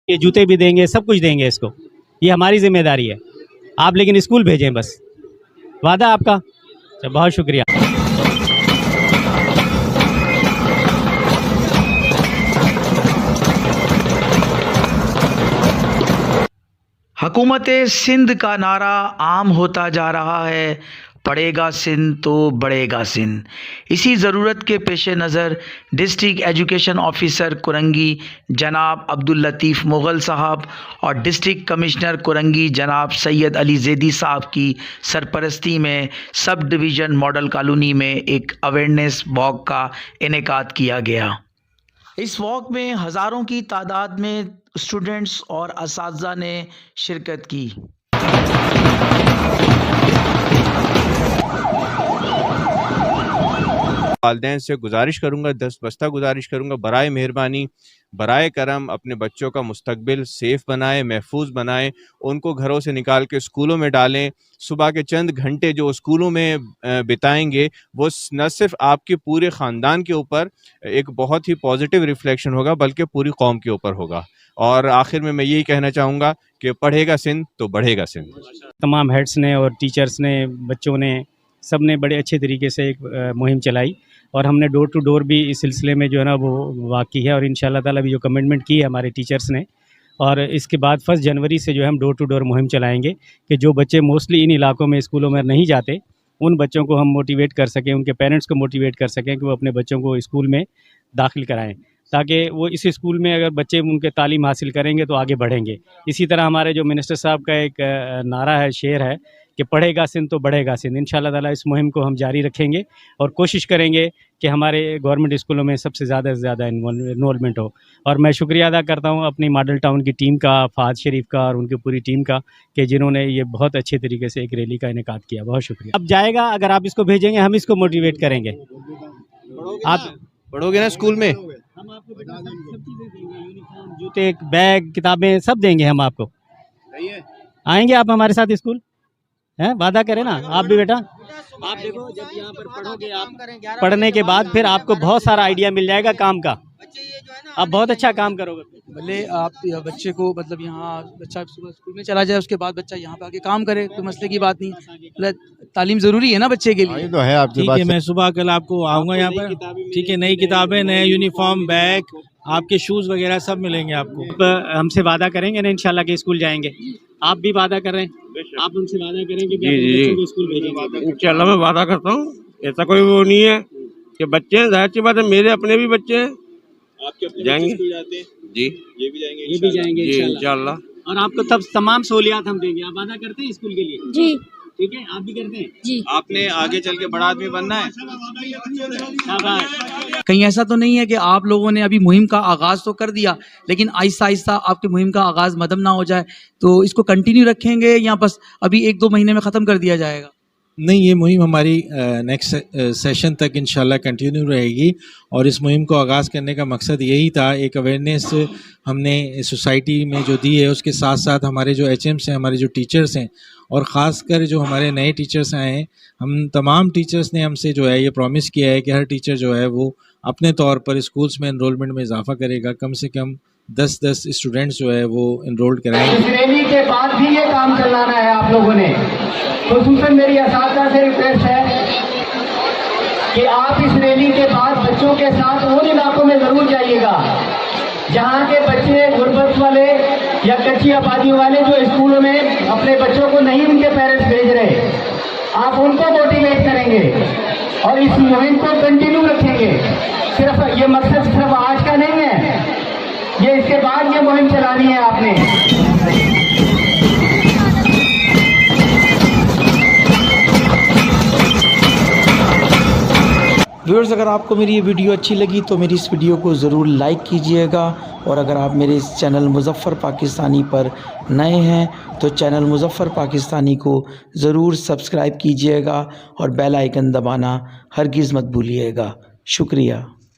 ये जूते भी देंगे, सब कुछ देंगे इसको, ये हमारी जिम्मेदारी है। आप लेकिन स्कूल भेजें बस, वादा आपका। अच्छा, बहुत शुक्रिया। हुकूमत सिंध का नारा आम होता जा रहा है, पढ़ेगा सिंध तो बढ़ेगा सिंध। इसी ज़रूरत के पेश नज़र डिस्ट्रिक्ट एजुकेशन ऑफिसर कुरंगी जनाब अब्दुल लतीफ़ मुग़ल साहब और डिस्ट्रिक्ट कमिश्नर कुरंगी जनाब सैयद अली ज़ैदी साहब की सरपरस्ती में सब डिवीज़न मॉडल कॉलोनी में एक अवेयरनेस वॉक का इनेकाद किया गया। इस वॉक में हज़ारों की तादाद में स्टूडेंट्स और असातिज़ा ने शिरकत की। वालिदैन से गुजारिश करूँगा, दस्तबस्ता गुजारिश करूँगा, बराए मेहरबानी बराए करम अपने बच्चों का मुस्तकबिल सेफ़ बनाएं, महफूज बनाएं, उनको घरों से निकाल के स्कूलों में डालें। सुबह के चंद घंटे जो स्कूलों में बिताएंगे वो न सिर्फ आपके पूरे ख़ानदान के ऊपर एक बहुत ही पॉजिटिव रिफ्लेक्शन होगा बल्कि पूरी कौम के ऊपर होगा। और आखिर में मैं यही कहना चाहूँगा कि पढ़ेगा सिंध तो बढ़ेगा सिंध। तमाम हेड्स ने और टीचर्स ने, बच्चों ने, सब ने बड़े अच्छे तरीके से एक मुहिम चलाई और हमने डोर टू डोर भी इस सिलसिले में जो है ना वो वाक़ई है। और इंशाअल्लाह ताला भी जो कमिटमेंट की है हमारे टीचर्स ने, और इसके बाद 1 जनवरी से जो है हम डोर टू डोर मुहिम चलाएंगे कि जो बच्चे मोस्टली इन इलाकों में स्कूलों में नहीं जाते उन बच्चों को हम मोटिवेट कर सकें, उनके पेरेंट्स को मोटिवेट कर सकें कि वो अपने बच्चों को स्कूल में दाखिल कराएँ, ताकि वो इस स्कूल में अगर बच्चे उनके तालीम हासिल करेंगे तो आगे बढ़ेंगे। इसी तरह हमारे जो मिनिस्टर साहब का एक नारा है, शेर है कि पढ़ेगा सिंध तो बढ़ेगा सिंध। इंशाअल्लाह ताला इस मुहिम को हम जारी रखेंगे और कोशिश करेंगे कि हमारे गवर्नमेंट स्कूलों में सबसे ज़्यादा इन्वॉल्वमेंट हो। और मैं शुक्रिया अदा करता हूँ अपनी मॉडल टाउन की टीम का, फहद शरीफ का और उनकी पूरी टीम का, कि जिन्होंने ये बहुत अच्छे तरीके से एक रैली का इनेकाद किया। बहुत शुक्रिया। अब जाएगा, अगर आप इसको भेजेंगे हम इसको मोटिवेट करेंगे। आप पढ़ोगे ना स्कूल में? हम आपको बेटा सब चीज़ें देंगे, यूनिफॉर्म, जूते, बैग, किताबें सब देंगे हम आपको। आएंगे आप हमारे साथ स्कूल? हैं, वादा करें ना आप भी बेटा। आप देखो, जब यहाँ पर पढ़ोगे, आप पढ़ने के बाद फिर आपको बहुत सारा आइडिया मिल जाएगा काम का, आप बहुत अच्छा काम करोगे। भले आप बच्चे को मतलब यहाँ बच्चा सुबह स्कूल में चला जाए, उसके बाद बच्चा यहाँ पे आके काम करे, तो मसले की बात नहीं। मतलब तालीम ज़रूरी है ना बच्चे के लिए। तो है आपकी बात। मैं सुबह कल आपको आऊँगा यहाँ पर, ठीक है। नई किताबें, नए यूनिफॉर्म, बैग, आपके शूज़ वगैरह सब मिलेंगे आपको। हमसे वादा करेंगे ना इंशाल्लाह कि स्कूल जाएंगे। आप भी वादा कर रहे हैं, आप उनसे वादा करें कि बच्चों को स्कूल भेजेंगे। इंशाल्लाह मैं वादा करता हूँ, ऐसा कोई वो नहीं है कि बच्चे हैं, जाहिर सी बात है मेरे अपने भी बच्चे हैं। आपके अपने जाएंगे? बच्चे स्कूल जाते हैं? जी, ये भी जाएंगे? ये भी जाएंगे जी इंशाल्लाह। इंशाल्लाह। और आपको तब तमाम सहूलियात हम देंगे। आप वादा करते हैं स्कूल के लिए? जी ठीक है, आप भी करते हैं जी। आपने आगे चल के बड़ा आदमी बनना है। शाबाश। कहीं ऐसा तो नहीं है कि आप लोगों ने अभी मुहिम का आगाज़ तो कर दिया, लेकिन आहिस्ता आहिस्ता आपकी मुहिम का आगाज़ मदम ना हो जाए, तो इसको कंटिन्यू रखेंगे या बस अभी 1-2 महीने में ख़त्म कर दिया जाएगा? नहीं, ये मुहिम हमारी नेक्स्ट सेशन तक इंशाल्लाह कंटिन्यू रहेगी। और इस मुहिम को आगाज़ करने का मकसद यही था, एक अवेयरनेस हमने सोसाइटी में जो दी है, उसके साथ साथ हमारे जो HMs हैं, हमारे जो टीचर्स हैं, और ख़ासकर जो हमारे नए टीचर्स आए हैं, हम तमाम टीचर्स ने हमसे जो है ये प्रॉमिस किया है कि हर टीचर जो है वो अपने तौर पर स्कूल्स में एनरोलमेंट में इजाफ़ा करेगा, कम से कम 10 स्टूडेंट्स जो है वो एनरोल्ड कराएंगे। इस रैली के बाद भी ये काम चलाना है आप लोगों ने। खुसूसन मेरी असातिज़ा से रिक्वेस्ट है कि आप इस रैली के बाद बच्चों के साथ उन इलाकों में ज़रूर जाइएगा जहाँ के बच्चे गुरबत वाले या कच्ची आबादी वाले जो स्कूलों में अपने बच्चों को नहीं उनके पेरेंट्स भेज रहे, आप उनको मोटिवेट करेंगे और इस मुहिम को कंटिन्यू रखेंगे। सिर्फ ये मकसद सिर्फ आज का नहीं है, ये इसके बाद ये मुहिम चलानी है आपने। व्यूअर्स, अगर आपको मेरी ये वीडियो अच्छी लगी तो मेरी इस वीडियो को ज़रूर लाइक कीजिएगा, और अगर आप मेरे इस चैनल मुज़फ़्फ़र पाकिस्तानी पर नए हैं तो चैनल मुज़फ़्फ़र पाकिस्तानी को ज़रूर सब्सक्राइब कीजिएगा और बेल आइकन दबाना हरगिज़ मत भूलिएगा। शुक्रिया।